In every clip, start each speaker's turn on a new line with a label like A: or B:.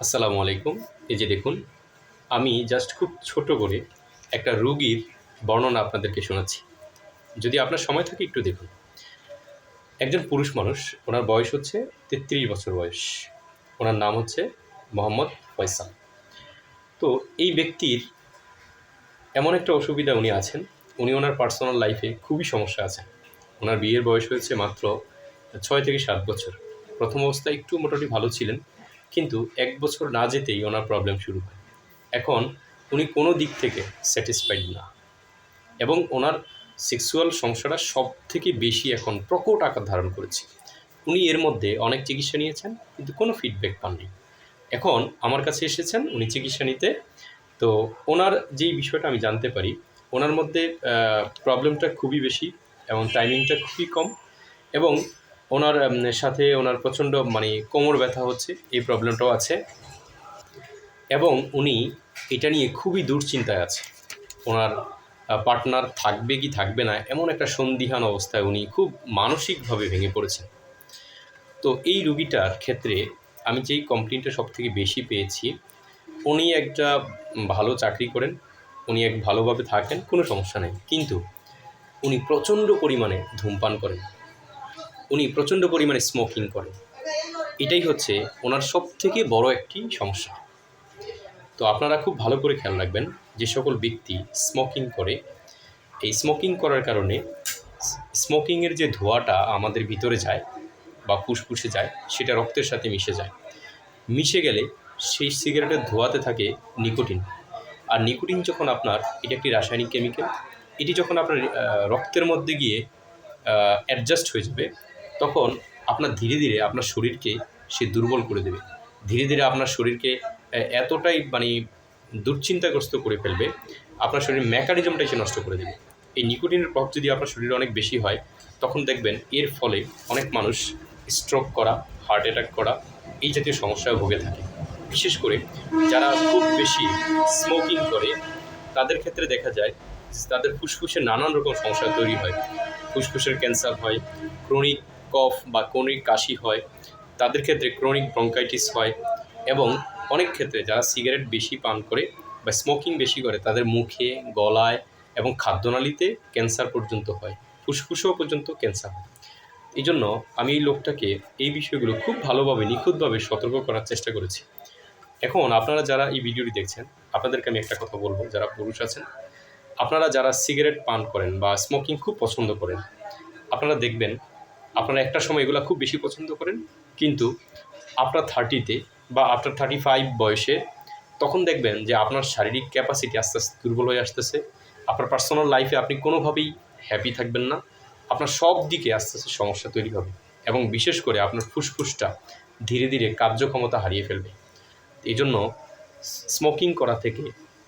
A: আসসালামু আলাইকুম। এই যে দেখুন, আমি জাস্ট খুব ছোট করে একটা রোগীর বর্ণনা আপনাদেরকে শোনাচ্ছি। যদি আপনার সময় থাকে একটু দেখুন। একজন পুরুষ মানুষ, ওনার বয়স হচ্ছে ৩৩ বছর বয়স। ওনার নাম হচ্ছে মোহাম্মদ ফয়সাল। তো এই ব্যক্তির এমন একটা অসুবিধা উনি আছেন, উনি ওনার পার্সোনাল লাইফে খুবই সমস্যা আছেন। ওনার বিয়ের বয়স হয়েছে মাত্র ৬ থেকে ৭ বছর। প্রথম অবস্থায় একটু মোটামুটি ভালো ছিলেন, কিন্তু ১ বছর না যেতেই ওনার প্রবলেম শুরু হয়। এখন উনি কোনো দিক থেকে স্যাটিসফাইড না, এবং ওনার সেক্সুয়াল সমস্যাটা সব থেকে বেশি এখন প্রকট আকার ধারণ করেছে। উনি এর মধ্যে অনেক চিকিৎসা নিয়েছেন, কিন্তু কোনো ফিডব্যাক পাননি। এখন আমার কাছে এসেছেন উনি চিকিৎসা নিতে। তো ওনার যেই বিষয়টা আমি জানতে পারি, ওনার মধ্যে প্রবলেমটা খুবই বেশি এবং টাইমিংটা খুবই কম, এবং ওনার সাথে ওনার প্রচণ্ড কোমর ব্যথা হচ্ছে, এই প্রবলেমটাও আছে। এবং উনি এটা নিয়ে খুবই দুশ্চিন্তায় আছে। ওনার পার্টনার থাকবে কি থাকবে না, এমন একটা সন্দিহান অবস্থায় উনি খুব মানসিকভাবে ভেঙে পড়েছেন। তো এই রুগীটার ক্ষেত্রে আমি যেই কমপ্লেনটা সবথেকে বেশি পেয়েছি, উনি একটা ভালো চাকরি করেন, উনি এক ভালোভাবে থাকেন, কোনো সমস্যা নেই। কিন্তু উনি প্রচণ্ড পরিমাণে ধূমপান করেন, উনি প্রচণ্ড পরিমাণে স্মোকিং করেন। এটাই হচ্ছে ওনার সবথেকে বড় একটি সমস্যা। তো আপনারা খুব ভালো করে খেয়াল রাখবেন, যে সকল ব্যক্তি স্মোকিং করে, এই স্মোকিং করার কারণে স্মোকিংয়ের যে ধোঁয়াটা আমাদের ভিতরে যায় বা ফুসফুসে যায়, সেটা রক্তের সাথে মিশে যায়। মিশে গেলে সেই সিগারেটের ধোঁয়াতে থাকে নিকোটিন। আর নিকোটিন যখন আপনার, এটা একটি রাসায়নিক কেমিক্যাল, এটি যখন আপনার রক্তের মধ্যে গিয়ে অ্যাডজাস্ট হয়ে যাবে, তখন আপনার ধীরে ধীরে আপনার শরীরকে সে দুর্বল করে দেবে। ধীরে ধীরে আপনার শরীরকে এতটাই দুশ্চিন্তাগ্রস্ত করে ফেলবে, আপনার শরীরের মেকানিজমটাই সে নষ্ট করে দেবে। এই নিকোটিনের প্রভাব যদি আপনার শরীরে অনেক বেশি হয়, তখন দেখবেন এর ফলে অনেক মানুষ স্ট্রোক করা, হার্ট অ্যাটাক করা, এই জাতীয় সমস্যায় ভুগে থাকে। বিশেষ করে যারা খুব বেশি স্মোকিং করে, তাদের ক্ষেত্রে দেখা যায় তাদের ফুসফুসে নানান রকম সমস্যা তৈরি হয়। ফুসফুসের ক্যান্সার হয়, ক্রনিক কফ বা ক্রনিক কাশি হয়, তাদের ক্ষেত্রে ক্রনিক ব্রঙ্কাইটিস হয়, এবং অনেক ক্ষেত্রে যারা সিগারেট বেশি পান করে বা স্মোকিং বেশি করে, তাদের মুখে, গলায় এবং খাদ্যনালীতে ক্যান্সার পর্যন্ত হয়, ফুসফুসেও পর্যন্ত ক্যান্সার হয়। এই জন্য আমি এই লোকটাকে এই বিষয়গুলো খুব ভালোভাবে, নিখুঁতভাবে সতর্ক করার চেষ্টা করেছি। এখন আপনারা যারা এই ভিডিওটি দেখছেন, আপনাদেরকে আমি একটা কথা বলবো, যারা পুরুষ আছেন, আপনারা যারা সিগারেট পান করেন বা স্মোকিং খুব পছন্দ করেন, আপনারা দেখবেন আপনারা একটা সময় এগুলো খুব বেশি পছন্দ করেন, কিন্তু আপনার 30-তে বা আফটার 35 বয়সে, তখন দেখবেন যে আপনার শারীরিক ক্যাপাসিটি আস্তে আস্তে দুর্বল হয়ে আসতেছে। আপনার পার্সোনাল লাইফে আপনি কোনোভাবেই হ্যাপি থাকবেন না। আপনার সব দিকে আস্তে আস্তে সমস্যা তৈরি হবে, এবং বিশেষ করে আপনার ফুসফুসটা ধীরে ধীরে কার্যক্ষমতা হারিয়ে ফেলবে। এই জন্য স্মোকিং করা থেকে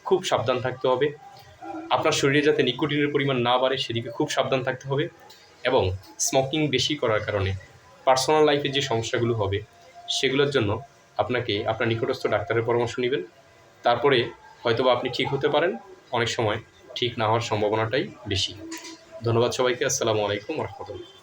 A: খুব সাবধান থাকতে হবে। আপনার শরীরে যাতে নিকোটিনের পরিমাণ না বাড়ে, সেদিকে খুব সাবধান থাকতে হবে। এবং স্মোকিং বেশি করার কারণে পার্সোনাল লাইফে যে সমস্যাগুলো হবে, সেগুলোর জন্য আপনাকে আপনার নিকটস্থ ডাক্তারের পরামর্শ নেবেন। তারপরে হয়তোবা আপনি ঠিক হতে পারেন, অনেক সময় ঠিক না হওয়ার সম্ভাবনাটাই বেশি। ধন্যবাদ সবাইকে। আসসালামু আলাইকুম রহমতুল্লাহ।